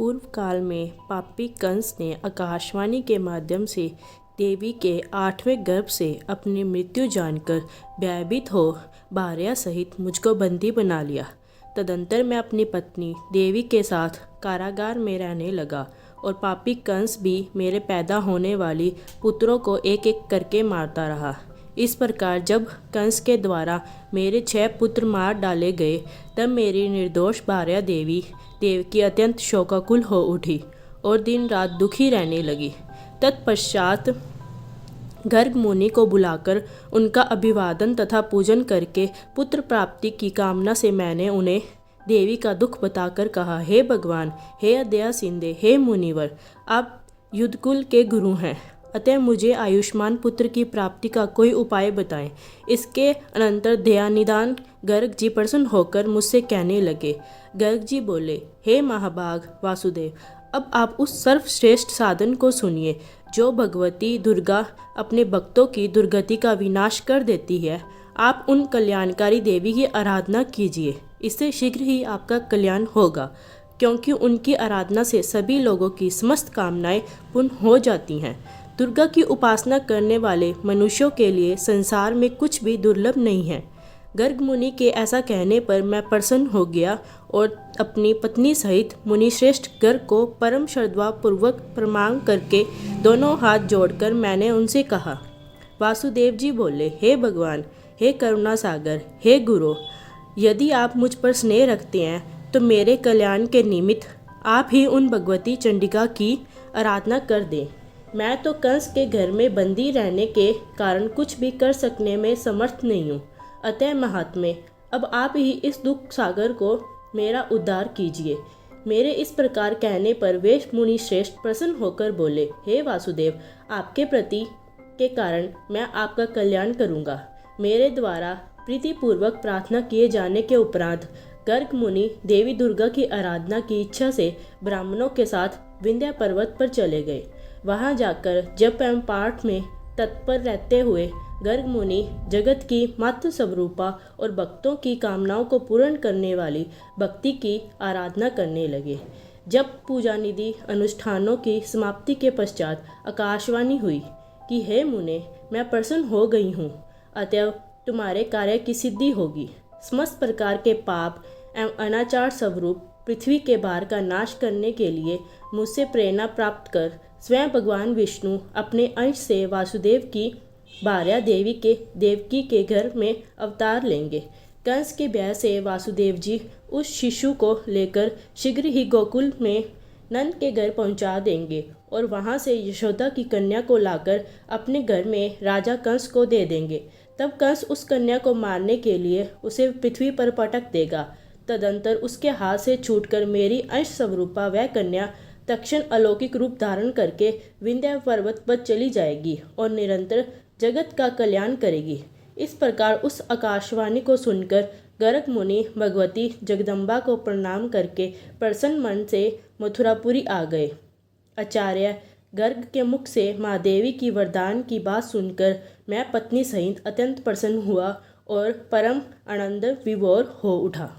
पूर्व काल में पापी कंस ने आकाशवाणी के माध्यम से देवी के 8वें गर्भ से अपनी मृत्यु जानकर भयभीत हो भार्या सहित मुझको बंदी बना लिया। तदंतर मैं अपनी पत्नी देवी के साथ कारागार में रहने लगा और पापी कंस भी मेरे पैदा होने वाली पुत्रों को एक एक करके मारता रहा। इस प्रकार जब कंस के द्वारा मेरे 6 पुत्र मार डाले गए, तब मेरी निर्दोष भार्या देवकी अत्यंत शोकाकुल हो उठी और दिन रात दुखी रहने लगी। तत्पश्चात गर्ग मुनि को बुलाकर उनका अभिवादन तथा पूजन करके पुत्र प्राप्ति की कामना से मैंने उन्हें देवी का दुख बताकर कहा, हे भगवान, हे दया सिंधे, हे मुनिवर, आप युद्धकुल के गुरु हैं, अतः मुझे आयुष्मान पुत्र की प्राप्ति का कोई उपाय बताएं। इसके अनंतर दयानिधान गर्ग जी प्रसन्न होकर मुझसे कहने लगे। गर्ग जी बोले, हे महाभाग वासुदेव, अब आप उस सर्वश्रेष्ठ साधन को सुनिए जो भगवती दुर्गा अपने भक्तों की दुर्गति का विनाश कर देती है। आप उन कल्याणकारी देवी की आराधना कीजिए, इससे शीघ्र ही आपका कल्याण होगा, क्योंकि उनकी आराधना से सभी लोगों की समस्त कामनाएं पूर्ण हो जाती हैं। दुर्गा की उपासना करने वाले मनुष्यों के लिए संसार में कुछ भी दुर्लभ नहीं है। गर्ग मुनि के ऐसा कहने पर मैं प्रसन्न हो गया और अपनी पत्नी सहित मुनिश्रेष्ठ गर्ग को परम श्रद्धापूर्वक प्रणाम करके दोनों हाथ जोड़कर मैंने उनसे कहा। वासुदेव जी बोले, हे भगवान, हे करुणा सागर, हे गुरु, यदि आप मुझ पर स्नेह रखते हैं तो मेरे कल्याण के निमित्त आप ही उन भगवती चंडिका की आराधना कर दें। मैं तो कंस के घर में बंदी रहने के कारण कुछ भी कर सकने में समर्थ नहीं हूँ, अतः महात्मे, अब आप ही इस दुख सागर को मेरा उद्धार कीजिए। मेरे इस प्रकार कहने पर वे मुनि श्रेष्ठ प्रसन्न होकर बोले, हे वासुदेव, आपके प्रति के कारण मैं आपका कल्याण करूँगा। मेरे द्वारा प्रीतिपूर्वक प्रार्थना किए जाने के उपरांत गर्ग मुनि देवी दुर्गा की आराधना की इच्छा से ब्राह्मणों के साथ विंध्य पर्वत पर चले गए। वहां जाकर जप एवं पाठ में तत्पर रहते हुए गर्ग मुनि जगत की मातृ स्वरूपा और भक्तों की कामनाओं को पूर्ण करने वाली भक्ति की आराधना करने लगे। जब पूजा निधि अनुष्ठानों की समाप्ति के पश्चात आकाशवाणी हुई कि हे मुने, मैं प्रसन्न हो गई हूँ, अतएव तुम्हारे कार्य की सिद्धि होगी। समस्त प्रकार के पाप एवं अनाचार स्वरूप पृथ्वी के भार का नाश करने के लिए मुझसे प्रेरणा प्राप्त कर स्वयं भगवान विष्णु अपने अंश से वासुदेव की भार्या देवकी के घर में अवतार लेंगे। कंस के भय से वासुदेव जी उस शिशु को लेकर शीघ्र ही गोकुल में नंद के घर पहुंचा देंगे और वहां से यशोदा की कन्या को लाकर अपने घर में राजा कंस को दे देंगे। तब कंस उस कन्या को मारने के लिए उसे पृथ्वी पर पटक देगा। तदंतर उसके हाथ से छूटकर मेरी अंश स्वरूपा वह कन्या तक्षण अलौकिक रूप धारण करके विंध्य पर्वत पर चली जाएगी और निरंतर जगत का कल्याण करेगी। इस प्रकार उस आकाशवाणी को सुनकर गर्ग मुनि भगवती जगदम्बा को प्रणाम करके प्रसन्न मन से मथुरापुरी आ गए। आचार्य गर्ग के मुख से माँ देवी की वरदान की बात सुनकर मैं पत्नी सहित अत्यंत प्रसन्न हुआ और परम आनंद विभोर हो उठा।